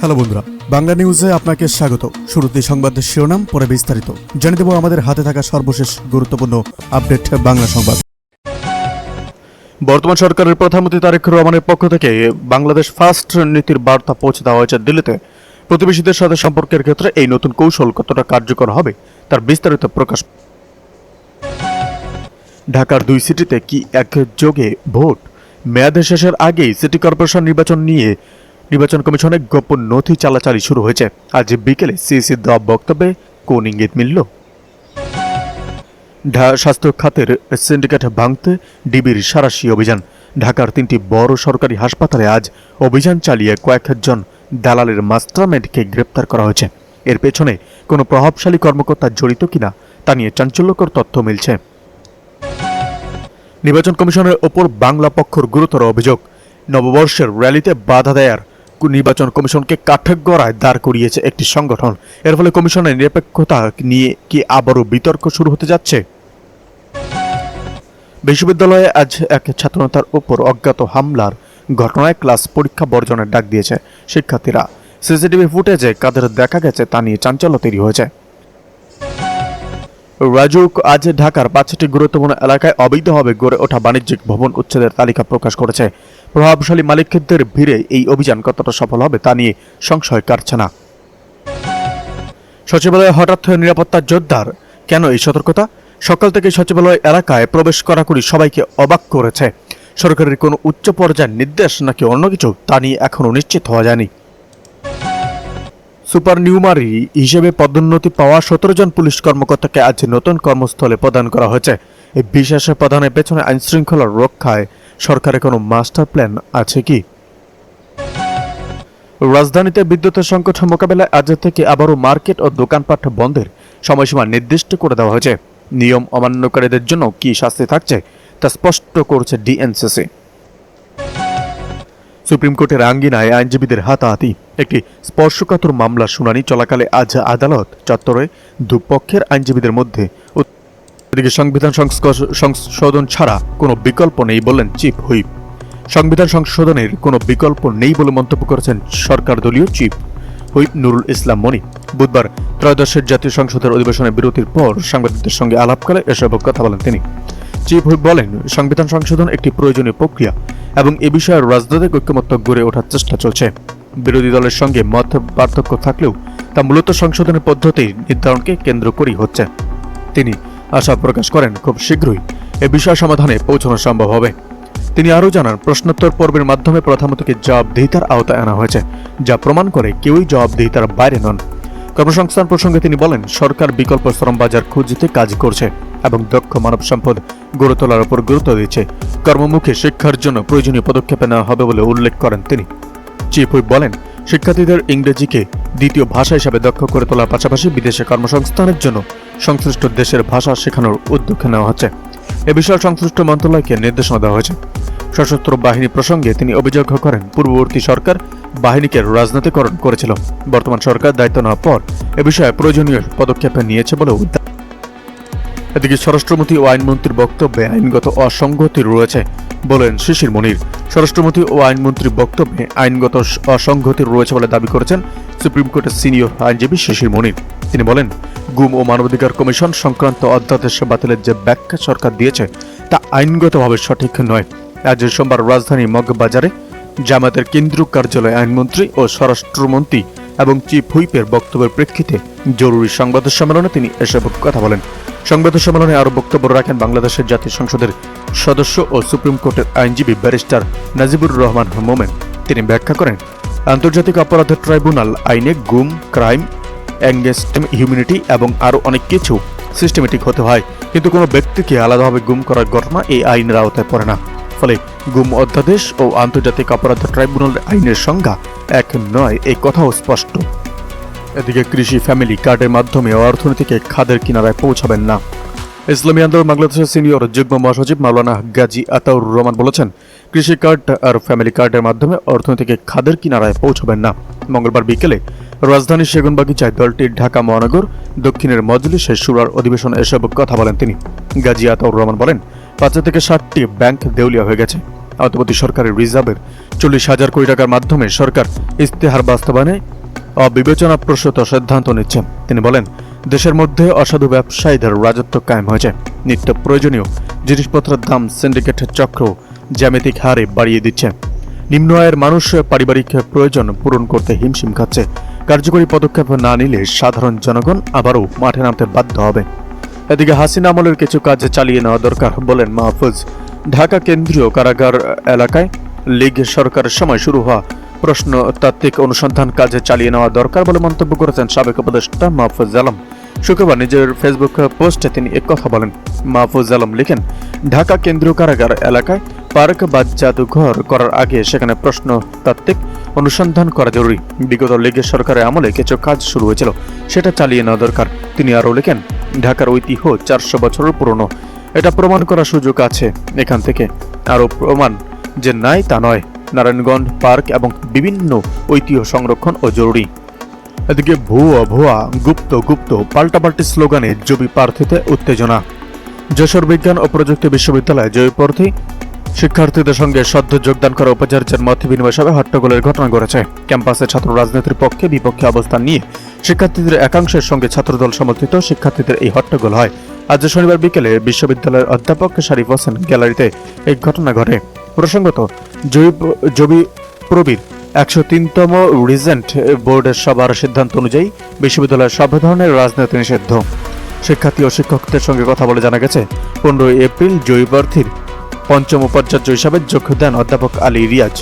Hello বন্ধুরা, বাংলা নিউজে আপনাকে স্বাগত। শুরুতে সংবাদের শিরোনাম, পরে বিস্তারিত জানিয়ে দেব আমাদের হাতে থাকা সর্বশেষ গুরুত্বপূর্ণ আপডেট বাংলা সংবাদ। বর্তমান সরকারের প্রধানমন্ত্রী তারেক রহমানের পক্ষ থেকে বাংলাদেশ ফার্স্ট নীতির বার্তা পৌঁছে দেওয়া হয়েছে দিল্লিতে। প্রতিবেশীদের সাথে সম্পর্কের ক্ষেত্রে এই নতুন কৌশল কতটা কার্যকর হবে তার বিস্তারিত প্রকাশ। ঢাকার 2 সিটিতে কি একযোগে ভোট? মেয়াদের শেষের আগেই সিটি কর্পোরেশন নির্বাচন নিয়ে নির্বাচন কমিশনে গোপন নথি চালাচালি শুরু হয়েছে। আজ বিকেলে সিইসির দেওয়া বক্তব্যে কোন ইঙ্গিত মিলল? স্বাস্থ্য খাতের সিন্ডিকেট ভাঙতে ডিবির সাঁড়াশি অভিযান। ঢাকার 3টি বড় সরকারি হাসপাতালে আজ অভিযান চালিয়ে কয়েকজন দালালের মাস্টারমাইন্ডকে গ্রেপ্তার করা হয়েছে। এর পেছনে কোনো প্রভাবশালী কর্মকর্তা জড়িত কিনা তা নিয়ে চাঞ্চল্যকর তথ্য মিলছে। নির্বাচন কমিশনের ওপর বাংলা পক্ষের গুরুতর অভিযোগ, নববর্ষের র্যালিতে বাধা দেয়ার নির্বাচন কমিশনকে কাঠগড়ায় দাঁড় করিয়েছে একটি সংগঠন। এর ফলে কমিশনের নিরপেক্ষতা নিয়ে কি আবারও বিতর্ক শুরু হতে যাচ্ছে? বিশ্ববিদ্যালয়ে আজ এক ছাত্রনেতার উপর অজ্ঞাত হামলার ঘটনায় ক্লাস পরীক্ষা বর্জনের ডাক দিয়েছে শিক্ষার্থীরা। সিসিটিভি ফুটেজে কাদের দেখা গেছে তা নিয়ে চাঞ্চল্য তৈরি হয়েছে। রাজুক আজ ঢাকার 5টি গুরুত্বপূর্ণ এলাকায় অবৈধভাবে গড়ে ওঠা বাণিজ্যিক ভবন উচ্ছেদের তালিকা প্রকাশ করেছে। প্রভাবশালী মালিকদের ভিড়ে এই অভিযান কতটা সফল হবে তা নিয়ে সংশয় কাটছে না। সচিবালয়ে হঠাৎ নিরাপত্তা জোরদার, কেন এই সতর্কতা? সকাল থেকে সচিবালয় এলাকায় প্রবেশ করাকরি সবাইকে অবাক করেছে। সরকারের কোনো উচ্চ পর্যায়ের নির্দেশ নাকি অন্য কিছু তা নিয়ে এখনও নিশ্চিত হওয়া যায়নি। সুপার নিউমারি হিসেবে পদোন্নতি পাওয়া 17 জন পুলিশ কর্মকর্তাকে আজ নতুন কর্মস্থলে প্রদান করা হয়েছে। এই বিশেষ প্রদানের পেছনে আইনশৃঙ্খলা রক্ষায় সরকারের কোনো মাস্টার প্ল্যান আছে কি? রাজধানীতে বিদ্যুতের সংকট মোকাবেলায় আজ থেকে আবারও মার্কেট ও দোকানপাট বন্ধের সময়সীমা নির্দিষ্ট করে দেওয়া হয়েছে। নিয়ম অমান্যকারীদের জন্য কি শাস্তি থাকছে তা স্পষ্ট করছে ডিএনসিসি। সুপ্রিম কোর্টের আঙ্গিনায় আইনজীবীদের হাতাহাতি, একটি স্পর্শকাতর মামলার শুনানি চলাকালে আজ আদালত চত্বরে দুপক্ষের আইনজীবীদের মধ্যে। এদিকে সংবিধান সংশোধন ছাড়া কোনো বিকল্প নেই বললেন চিফ হুইপ। সংবিধান সংশোধনের কোনো বিকল্প নেই বলে মন্তব্য করেছেন সরকার দলীয় চিফ হুইপ নুরুল ইসলাম মনি। বুধবার ত্রয়োদশের জাতীয় সংসদের অধিবেশনের বিরতির পর সাংবাদিকদের সঙ্গে আলাপকালে এসব কথা বলেন তিনি। চিফ হুইপ বলেন, সংবিধান সংশোধন একটি প্রয়োজনীয় প্রক্রিয়া এবং এ বিষয়ে রাজনৈতিক ঐক্যমত্য গড়ে ওঠার চেষ্টা চলছে। বিরোধী দলের সঙ্গে মত পার্থক্য থাকলেও তা মূলত সংশোধনের পদ্ধতি নির্ধারণকে কেন্দ্র করেই হচ্ছে। তিনি আশা প্রকাশ করেন খুব শীঘ্রই এ বিষয় সমাধানে পৌঁছানো সম্ভব হবে। তিনি আরও জানান, প্রশ্নোত্তর পর্বের মাধ্যমে প্রধানমন্ত্রীকে জবাবদিহিতার আওতায় আনা হয়েছে, যা প্রমাণ করে কেউই জবাবদিহিতার বাইরে নন। কর্মসংস্থান প্রসঙ্গে তিনি বলেন, সরকার বিকল্প শ্রম বাজার খুঁজতে কাজ করছে এবং দক্ষ মানব সম্পদ গড়ে তোলার উপর গুরুত্ব দিচ্ছে। কর্মমুখী শিক্ষার জন্য প্রয়োজনীয় পদক্ষেপ নেওয়া হবে বলে উল্লেখ করেন তিনি। চিফ হুইপ বলেন, শিক্ষার্থীদের ইংরেজিকে দ্বিতীয় ভাষা হিসাবে দক্ষ করে তোলার পাশাপাশি বিদেশে কর্মসংস্থানের জন্য সংশ্লিষ্ট দেশের ভাষা শেখানোর উদ্যোগ নেওয়া হচ্ছে। এ বিষয়ে সংশ্লিষ্ট মন্ত্রণালয়কে নির্দেশনা দেওয়া হয়েছে। সশস্ত্র বাহিনী প্রসঙ্গে তিনি অভিযোগ করেন, পূর্ববর্তী সরকার বাহিনীকে রাজনীতিকরণ করেছিল। বর্তমান সরকার দায়িত্ব নেওয়ার পর এ বিষয়ে প্রয়োজনীয় পদক্ষেপ নিয়েছে বলে। এদিকে স্বরাষ্ট্রমন্ত্রী ও আইনমন্ত্রীর বক্তব্যে আইনগত অসঙ্গতি রয়েছে বলেন শিশির মনির। স্বরাষ্ট্রমন্ত্রী ও আইনমন্ত্রীর বক্তব্যে আইনগত অসঙ্গতি রয়েছে বলে দাবি করেছেন সুপ্রিম কোর্টের সিনিয়র আইনজীবী শিশির মনির। তিনি বলেন, গুম ও মানবাধিকার কমিশন সংক্রান্ত অধ্যাদেশ বাতিলের যে ব্যাখ্যা সরকার দিয়েছে তা আইনগতভাবে সঠিক নয়। আজ সোমবার রাজধানী মগবাজারে জামায়াতের কেন্দ্রীয় কার্যালয়ে আইনমন্ত্রী ও স্বরাষ্ট্রমন্ত্রী এবং চিফ হুইপের বক্তব্যের প্রেক্ষিতে জরুরি সংবাদ সম্মেলনে তিনি এসব কথা বলেন। সংবাদ সম্মেলনে আরও বক্তব্য রাখেন বাংলাদেশের জাতীয় সংসদের সদস্য ও সুপ্রিম কোর্টের আইনজীবী ব্যারিস্টার নাজিবুর রহমান মোমেন। তিনি ব্যাখ্যা করেন, আন্তর্জাতিক অপরাধ ট্রাইব্যুনাল আইনে গুম, ক্রাইম অ্যাগেন্সট হিউম্যানিটি এবং আরও অনেক কিছু সিস্টেমেটিক হতে হয়, কিন্তু কোনো ব্যক্তিকে আলাদাভাবে গুম করার ঘটনা এই আইনের আওতায় পড়ে না। ফলে গুম অধ্যাদেশ ও আন্তর্জাতিক অপরাধ ট্রাইব্যুনাল আইনের সংজ্ঞা এক নয়, এই কথাও স্পষ্ট। এদিকে কৃষি ফ্যামিলি কার্ডের মাধ্যমে অর্থনীতিকে খাদের কিনারায় পৌঁছাবেন না। ইসলামী আন্দোলন বাংলাদেশের সিনিয়র যুগ্ম মহাসচিব মাওলানা গাজী আতাউর রহমান বলেছেন, কৃষি কার্ড আর ফ্যামিলি কার্ডের মাধ্যমে অর্থনীতিকে খাদের কিনারায় পৌঁছাবেন না। মঙ্গলবার বিকেলে রাজধানীর সেগুনবাগিচায় দলটির ঢাকা মহানগর দক্ষিণের মজলিসে শুরার অধিবেশনে এসব কথা বলেন তিনি। গাজী আতাউর রহমান বলেন, ৫ থেকে ৬০টি ব্যাংক দেউলিয়া হয়ে গেছে। অন্তর্বর্তী সরকারের রিজার্ভের ৪০,০০০ কোটি টাকার মাধ্যমে সরকার ইস্তেহার বাস্তবায়নে অবিবেচনাপ্রসূত সিদ্ধান্ত নিচ্ছে। তিনি বলেন, দেশের মধ্যে অসাধু ব্যবসায়ীদের রাজত্ব কায়েম হয়েছে। নিত্য প্রয়োজনীয় জিনিসপত্রের দাম সিন্ডিকেট চক্র জ্যামিতিক হারে বাড়িয়ে দিচ্ছে। নিম্ন আয়ের মানুষ পারিবারিক প্রয়োজন পূরণ করতে হিমশিম খাচ্ছে। কার্যকরী পদক্ষেপ না নিলে সাধারণ জনগণ আবারও মাঠে নামতে বাধ্য হবে। এদিকে হাসিনা আমলের কিছু কাজ চালিয়ে নেওয়া দরকার বলেন মাহফুজ। ঢাকা কেন্দ্রীয় কারাগার এলাকায় লীগ সরকারের সময় শুরু হওয়া প্রশ্নতাত্ত্বিক অনুসন্ধান কাজে চালিয়ে নেওয়া দরকার বলে মন্তব্য করেছেন সাবেক উপদেষ্টা মাহফুজ আলম। শুক্রবার নিজের ফেসবুক পোস্টে তিনি একথা বলেন। মাহফুজ আলম লিখেন, ঢাকা কেন্দ্রীয় কারাগার এলাকায় পার্ক বা জাদুঘর করার আগে সেখানে প্রশ্নতাত্ত্বিক অনুসন্ধান করা জরুরি। বিগত লীগের সরকারের আমলে কিছু কাজ শুরু হয়েছিল, সেটা চালিয়ে নেওয়া দরকার। তিনি আরও লিখেন, ঢাকার ঐতিহ্য 400 বছরের পুরনো। এটা প্রমাণ করার সুযোগ আছে এখান থেকে। আরও প্রমাণ যে নাই তা নয়। নারায়ণগঞ্জ পার্ক এবং বিভিন্ন ঐতিহ্য সংরক্ষণ ও জরুরি। এদিকে ভুয়া গুপ্ত পাল্টাপাল্টি স্লোগানে জবি প্রার্থীতে উত্তেজনা। যশোর বিজ্ঞান ও প্রযুক্তি বিশ্ববিদ্যালয়ে জয়ী প্রার্থী শিক্ষার্থীদের সঙ্গে সদ্য যোগদান করা উপাচার্যের মত বিনিময় সভায় হট্টগোলের ঘটনা ঘটেছে। ক্যাম্পাসে ছাত্র রাজনীতির পক্ষে বিপক্ষে অবস্থান নিয়ে শিক্ষার্থীদের একাংশের সঙ্গে ছাত্রদল সমর্থিত শিক্ষার্থীদের এই হট্টগোল হয়। আজ শনিবার বিকেলে বিশ্ববিদ্যালয়ের অধ্যাপক শারিফ হোসেন গ্যালারিতে এই ঘটনা ঘটে। প্রসঙ্গত, জবি প্রবীর 103তম রিজেন্ট বোর্ডের সভার সিদ্ধান্ত অনুযায়ী বিশ্ববিদ্যালয়ের সব ধরনের রাজনীতি নিষিদ্ধ। শিক্ষার্থী ও শিক্ষকদের সঙ্গে কথা বলে জানা গেছে, 15 এপ্রিল জয়ী প্রার্থীর পঞ্চম উপাচার্য হিসাবে যোগ দেন অধ্যাপক আলী রিয়াজ।